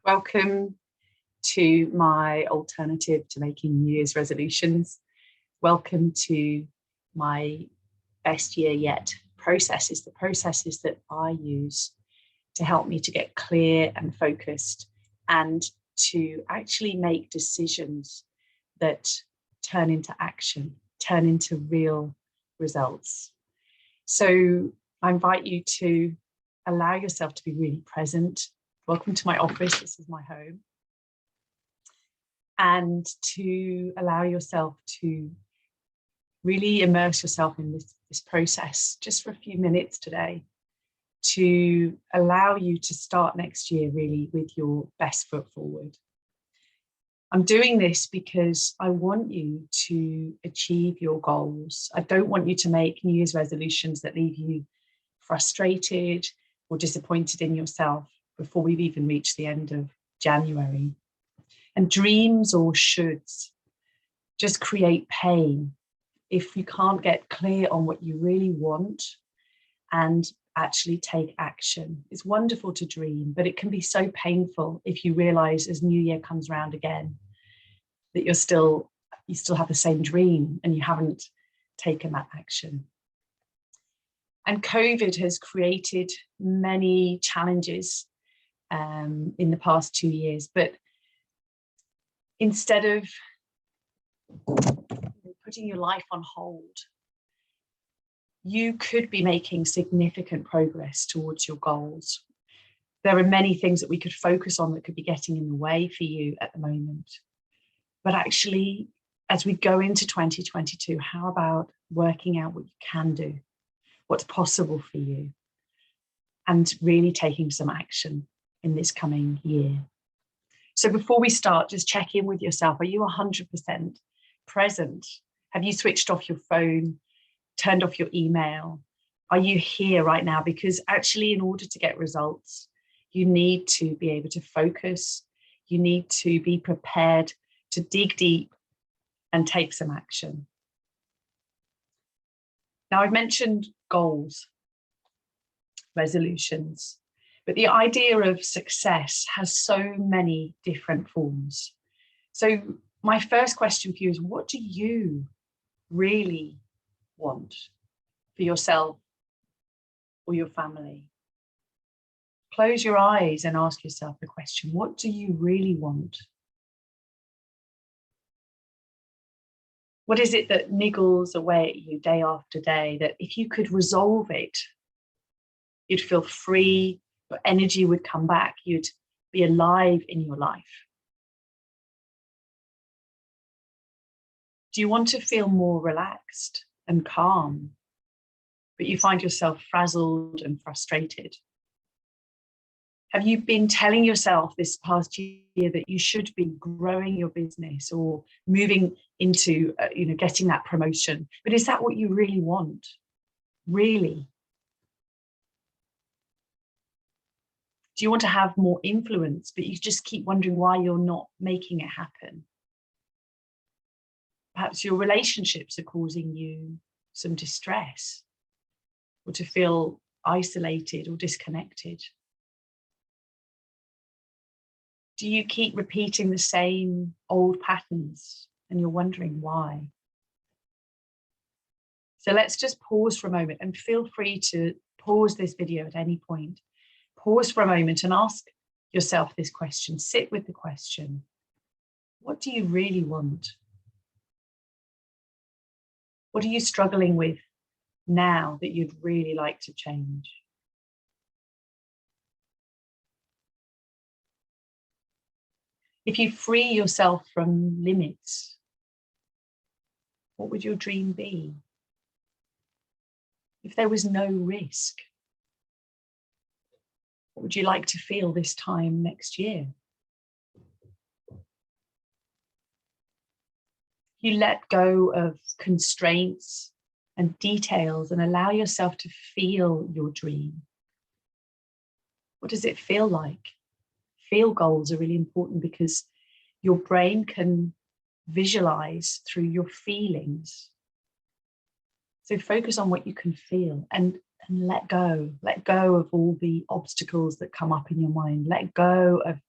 Welcome to my alternative to making New Year's resolutions. Welcome to my best year yet processes, the processes that I use to help me to get clear and focused and to actually make decisions that turn into action, turn into real results. So I invite you to allow yourself to be really present. Welcome to my office, this is my home. And to allow yourself to really immerse yourself in this process just for a few minutes today to allow you to start next year really with your best foot forward. I'm doing this because I want you to achieve your goals. I don't want you to make New Year's resolutions that leave you frustrated or disappointed in yourself before we've even reached the end of January. And dreams or shoulds just create pain if you can't get clear on what you really want and actually take action. It's wonderful to dream, but it can be so painful if you realize as New Year comes around again that you still have the same dream and you haven't taken that action. And COVID has created many challenges in the past 2 years, but instead of putting your life on hold, you could be making significant progress towards your goals. There are many things that we could focus on that could be getting in the way for you at the moment. But actually, as we go into 2022, how about working out what you can do, what's possible for you, and really taking some action in this coming year. So before we start, just check in with yourself. Are you 100% present? Have you switched off your phone, turned off your email? Are you here right now? Because actually, in order to get results, you need to be able to focus. You need to be prepared to dig deep and take some action. Now, I've mentioned goals, resolutions, but the idea of success has so many different forms. So my first question for you is, what do you really want for yourself or your family? Close your eyes and ask yourself the question, what do you really want? What is it that niggles away at you day after day that if you could resolve it, you'd feel free, your energy would come back, you'd be alive in your life? Do you want to feel more relaxed and calm, but you find yourself frazzled and frustrated? Have you been telling yourself this past year that you should be growing your business or moving into, getting that promotion? But is that what you really want? Really? Do you want to have more influence, but you just keep wondering why you're not making it happen? Perhaps your relationships are causing you some distress or to feel isolated or disconnected. Do you keep repeating the same old patterns and you're wondering why? So let's just pause for a moment and feel free to pause this video at any point. Pause for a moment and ask yourself this question. Sit with the question. What do you really want? What are you struggling with now that you'd really like to change? If you free yourself from limits, what would your dream be? If there was no risk, what would you like to feel this time next year? You let go of constraints and details and allow yourself to feel your dream. What does it feel like? Feel goals are really important because your brain can visualize through your feelings. So focus on what you can feel and let go of all the obstacles that come up in your mind. Let go of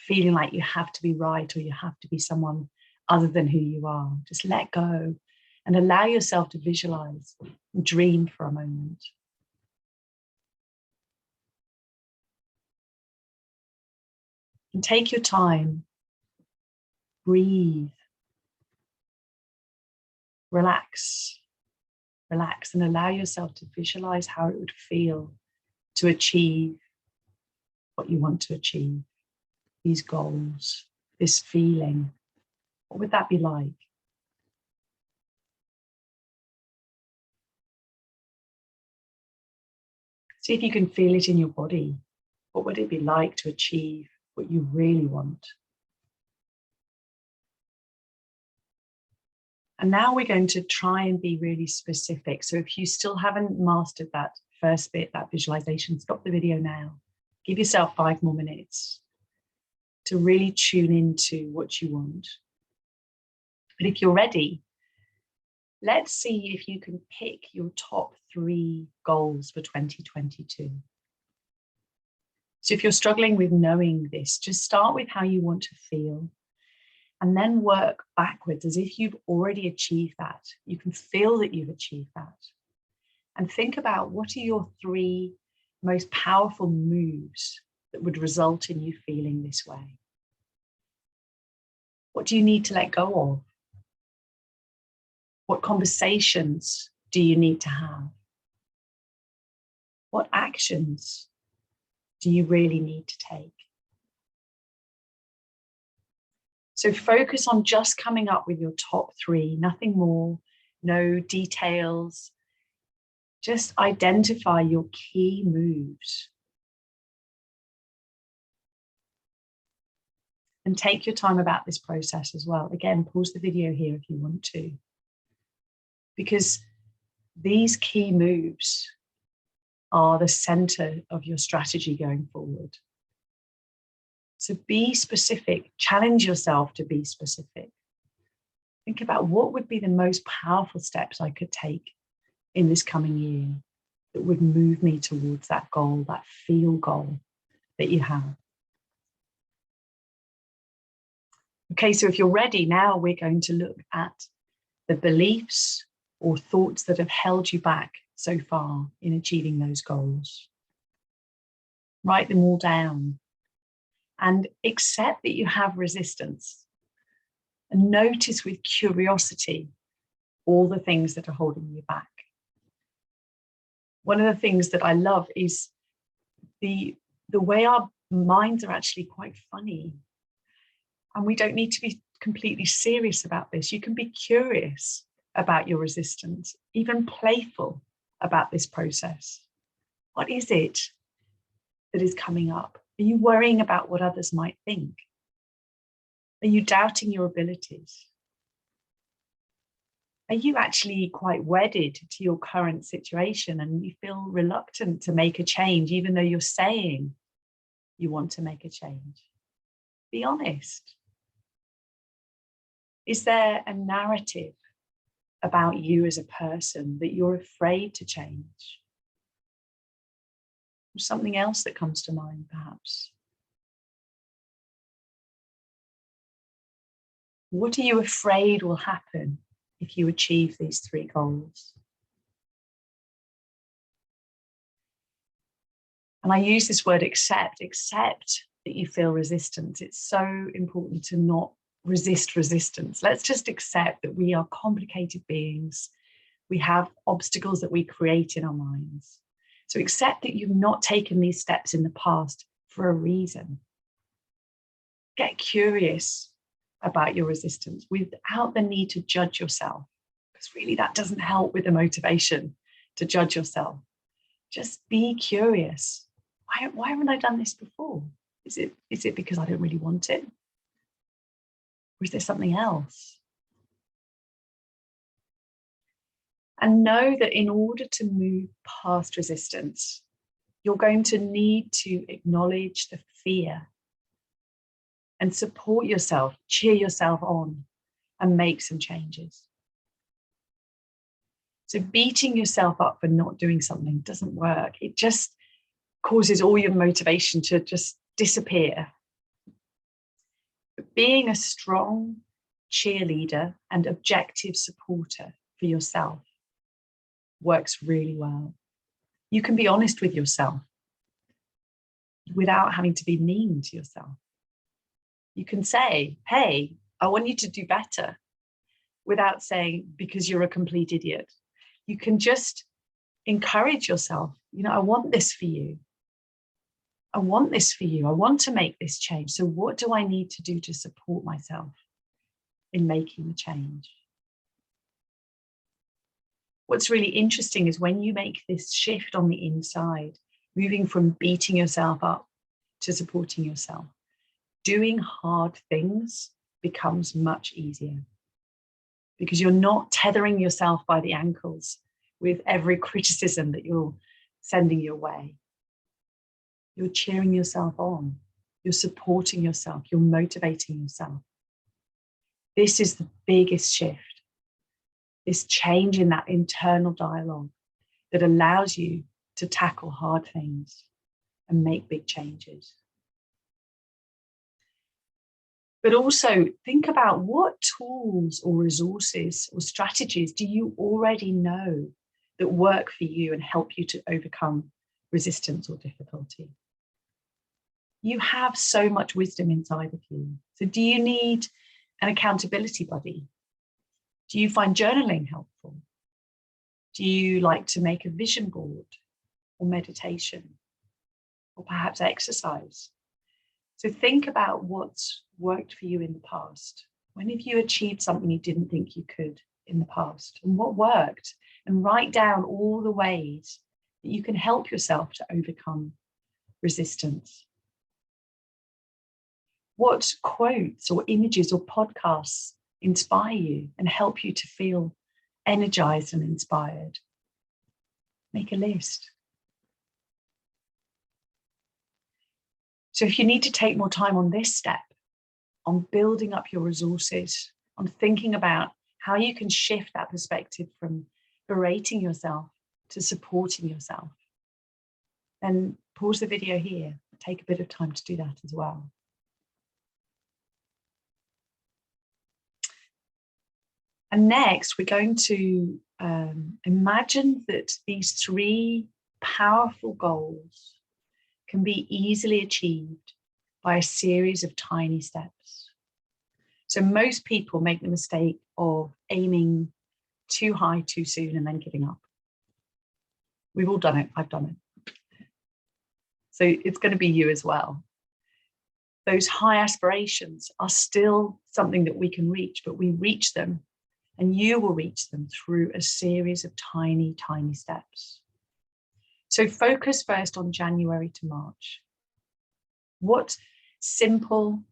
feeling like you have to be right or you have to be someone other than who you are. Just let go and allow yourself to visualize and dream for a moment. And take your time, breathe, relax, and allow yourself to visualize how it would feel to achieve what you want to achieve, these goals, this feeling. What would that be like? See if you can feel it in your body. What would it be like to achieve what you really want? And now we're going to try and be really specific. So if you still haven't mastered that first bit, that visualization, stop the video now. Give yourself 5 more minutes to really tune into what you want. But if you're ready, let's see if you can pick your top 3 goals for 2022. So if you're struggling with knowing this, just start with how you want to feel and then work backwards as if you've already achieved that. You can feel that you've achieved that. And think about what are your 3 most powerful moves that would result in you feeling this way. What do you need to let go of? What conversations do you need to have? What actions do you really need to take? So focus on just coming up with your top 3, nothing more, no details. Just identify your key moves. And take your time about this process as well. Again, pause the video here if you want to. Because these key moves are the center of your strategy going forward. So be specific, challenge yourself to be specific. Think about what would be the most powerful steps I could take in this coming year that would move me towards that goal, that feel goal that you have. Okay, so if you're ready now, we're going to look at the beliefs or thoughts that have held you back so far in achieving those goals. Write them all down and accept that you have resistance and notice with curiosity all the things that are holding you back. One of the things that I love is the way our minds are actually quite funny. And we don't need to be completely serious about this. You can be curious about your resistance, even playful about this process. What is it that is coming up? Are you worrying about what others might think? Are you doubting your abilities? Are you actually quite wedded to your current situation and you feel reluctant to make a change, even though you're saying you want to make a change? Be honest. Is there a narrative about you as a person that you're afraid to change? Or something else that comes to mind, perhaps? What are you afraid will happen if you achieve these 3 goals? And I use this word accept that you feel resistance. It's so important to not resist resistance. Let's just accept that we are complicated beings. We have obstacles that we create in our minds. So accept that you've not taken these steps in the past for a reason. Get curious about your resistance without the need to judge yourself, because really that doesn't help with the motivation to judge yourself. Just be curious. Why haven't I done this before? Is it because I don't really want it? Or is there something else? And know that in order to move past resistance, you're going to need to acknowledge the fear and support yourself, cheer yourself on, and make some changes. So beating yourself up for not doing something doesn't work. It just causes all your motivation to just disappear. being a strong cheerleader and objective supporter for yourself works really well. You can be honest with yourself without having to be mean to yourself. You can say, hey, I want you to do better, without saying, because you're a complete idiot. You can just encourage yourself. I want this for you. I want this for you. I want to make this change. So what do I need to do to support myself in making the change? What's really interesting is when you make this shift on the inside, moving from beating yourself up to supporting yourself, doing hard things becomes much easier because you're not tethering yourself by the ankles with every criticism that you're sending your way. You're cheering yourself on. You're supporting yourself. You're motivating yourself. This is the biggest shift, this change in that internal dialogue that allows you to tackle hard things and make big changes. But also think about what tools or resources or strategies do you already know that work for you and help you to overcome resistance or difficulty. You have so much wisdom inside of you. So do you need an accountability buddy? Do you find journaling helpful? Do you like to make a vision board or meditation or perhaps exercise? So think about what's worked for you in the past. When have you achieved something you didn't think you could in the past? And what worked? And write down all the ways that you can help yourself to overcome resistance. What quotes or images or podcasts inspire you and help you to feel energized and inspired? Make a list. So if you need to take more time on this step, on building up your resources, on thinking about how you can shift that perspective from berating yourself to supporting yourself, then pause the video here. Take a bit of time to do that as well. And next, we're going to imagine that these 3 powerful goals can be easily achieved by a series of tiny steps. So most people make the mistake of aiming too high too soon and then giving up. We've all done it. I've done it. So it's going to be you as well. Those high aspirations are still something that we can reach, but we reach them and you will reach them through a series of tiny, tiny steps. So focus first on January to March. What simple,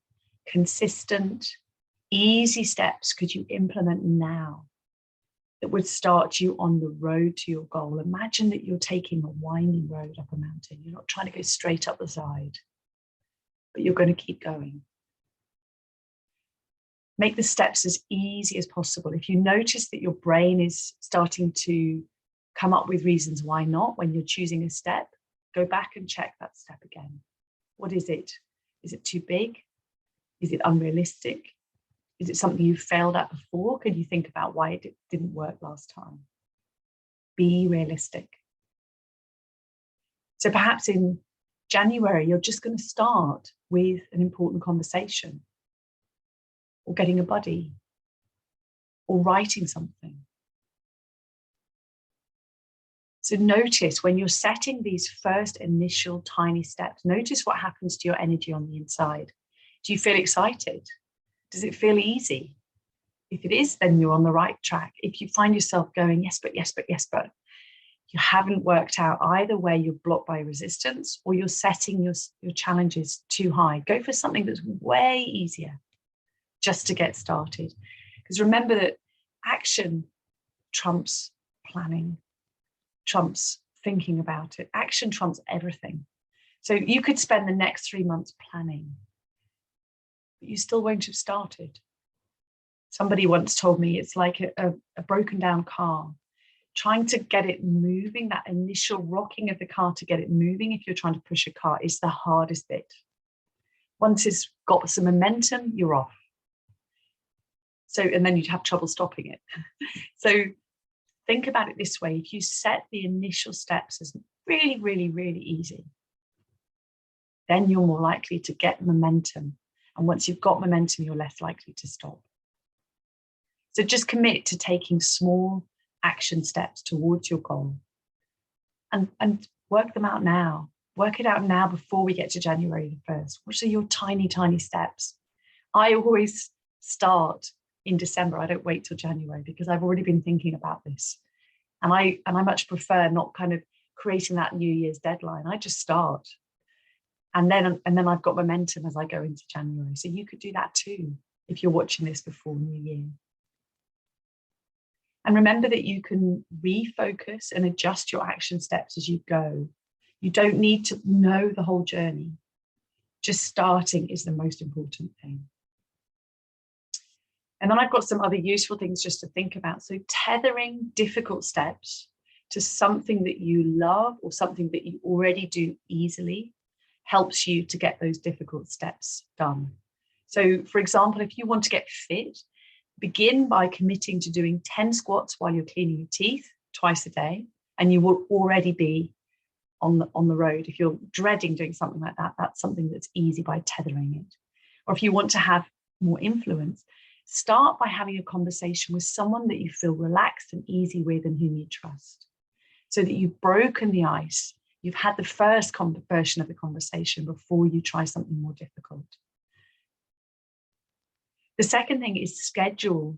consistent, easy steps could you implement now that would start you on the road to your goal? Imagine that you're taking a winding road up a mountain. You're not trying to go straight up the side, but you're going to keep going. Make the steps as easy as possible. If you notice that your brain is starting to come up with reasons why not when you're choosing a step, go back and check that step again. What is it? Is it too big? Is it unrealistic? Is it something you failed at before? Could you think about why it didn't work last time? Be realistic. So perhaps in January, you're just going to start with an important conversation, or getting a buddy, or writing something. So notice when you're setting these first initial tiny steps, notice what happens to your energy on the inside. Do you feel excited? Does it feel easy? If it is, then you're on the right track. If you find yourself going, yes, but you haven't worked out either way, you're blocked by resistance or you're setting your challenges too high. Go for something that's way easier just to get started. Because remember that action trumps planning, trumps thinking about it. Action trumps everything. So you could spend the next 3 months planning, but you still won't have started. Somebody once told me it's like a broken down car. Trying to get it moving, that initial rocking of the car to get it moving, if you're trying to push a car, is the hardest bit. Once it's got some momentum, you're off. So, and then you'd have trouble stopping it. So think about it this way. If you set the initial steps as really, really, really easy, then you're more likely to get momentum. And once you've got momentum, you're less likely to stop. So just commit to taking small action steps towards your goal and work them out now. Work it out now before we get to January the 1st. What are your tiny, tiny steps? I always start in December. I don't wait till January because I've already been thinking about this. And I much prefer not kind of creating that New Year's deadline. I just start. And then I've got momentum as I go into January. So you could do that too if you're watching this before New Year. And remember that you can refocus and adjust your action steps as you go. You don't need to know the whole journey. Just starting is the most important thing. And then I've got some other useful things just to think about. So tethering difficult steps to something that you love or something that you already do easily helps you to get those difficult steps done. So for example, if you want to get fit, begin by committing to doing 10 squats while you're cleaning your teeth twice a day, and you will already be on the road. If you're dreading doing something like that, that's something that's easy by tethering it. Or if you want to have more influence, start by having a conversation with someone that you feel relaxed and easy with and whom you trust, so that you've broken the ice. You've had the first version of the conversation before you try something more difficult. The second thing is schedule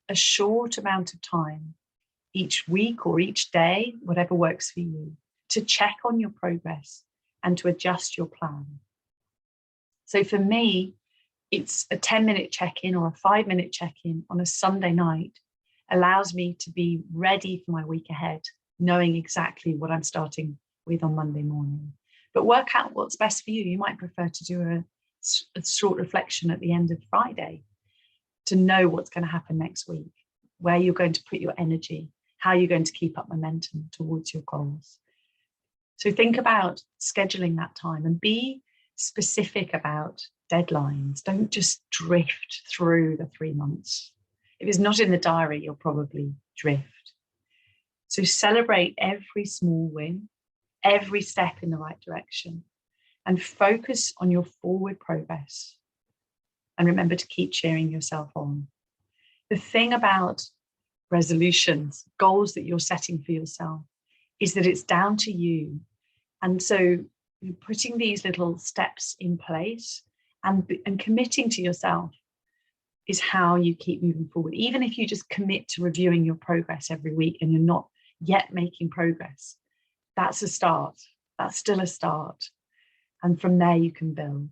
a short amount of time each week or each day, whatever works for you, to check on your progress and to adjust your plan. So for me, it's a 10-minute check-in or a 5-minute check-in on a Sunday night allows me to be ready for my week ahead, knowing exactly what I'm starting with on Monday morning. But work out what's best for you. You might prefer to do a short reflection at the end of Friday to know what's going to happen next week, where you're going to put your energy, how you're going to keep up momentum towards your goals. So think about scheduling that time and be specific about deadlines. Don't just drift through the 3 months. If it's not in the diary, you'll probably drift. So celebrate every small win, every step in the right direction, and focus on your forward progress. And remember to keep cheering yourself on. The thing about resolutions, goals that you're setting for yourself, is that it's down to you. And so you're putting these little steps in place and committing to yourself is how you keep moving forward. Even if you just commit to reviewing your progress every week and you're not yet making progress, that's a start. That's still a start. And from there you can build.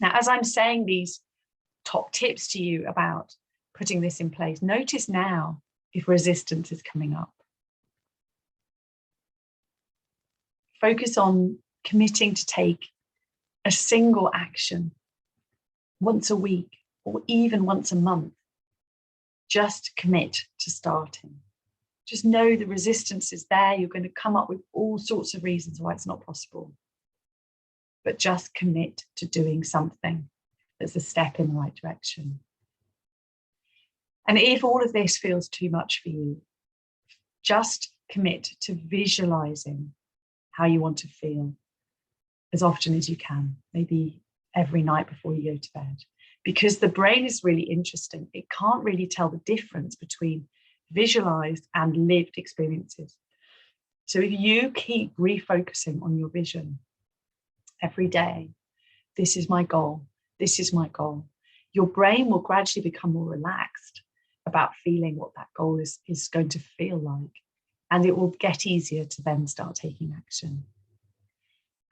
Now, as I'm saying these top tips to you about putting this in place, notice now if resistance is coming up. Focus on committing to take a single action once a week or even once a month. Just commit to starting. Just know the resistance is there. You're going to come up with all sorts of reasons why it's not possible. But just commit to doing something that's a step in the right direction. And if all of this feels too much for you, just commit to visualizing how you want to feel as often as you can, maybe every night before you go to bed. Because the brain is really interesting. It can't really tell the difference between visualized and lived experiences. So if you keep refocusing on your vision every day, this is my goal, this is my goal, your brain will gradually become more relaxed about feeling what that goal is going to feel like. And it will get easier to then start taking action.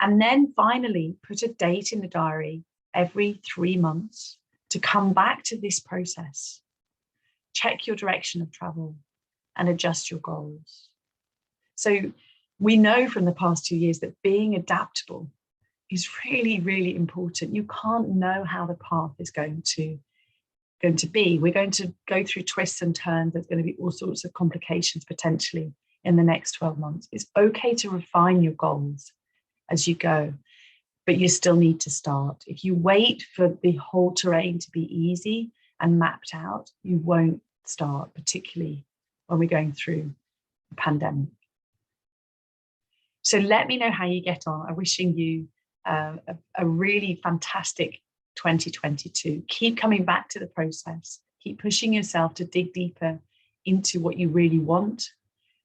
And then finally, put a date in the diary every 3 months to come back to this process. Check your direction of travel and adjust your goals. So we know from the past 2 years that being adaptable is really, really important. You can't know how the path is going to be. We're going to go through twists and turns. There's going to be all sorts of complications potentially in the next 12 months. It's okay to refine your goals as you go. but you still need to start. If you wait for the whole terrain to be easy and mapped out, you won't start, particularly when we're going through a pandemic. So let me know how you get on. I'm wishing you a really fantastic 2022. Keep coming back to the process. Keep pushing yourself to dig deeper into what you really want,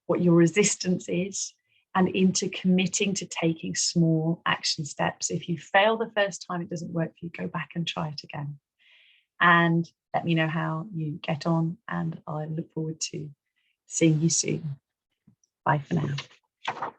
what your resistance is, and into committing to taking small action steps. If you fail the first time, it doesn't work for you, go back and try it again. And let me know how you get on, and I look forward to seeing you soon. Bye for now.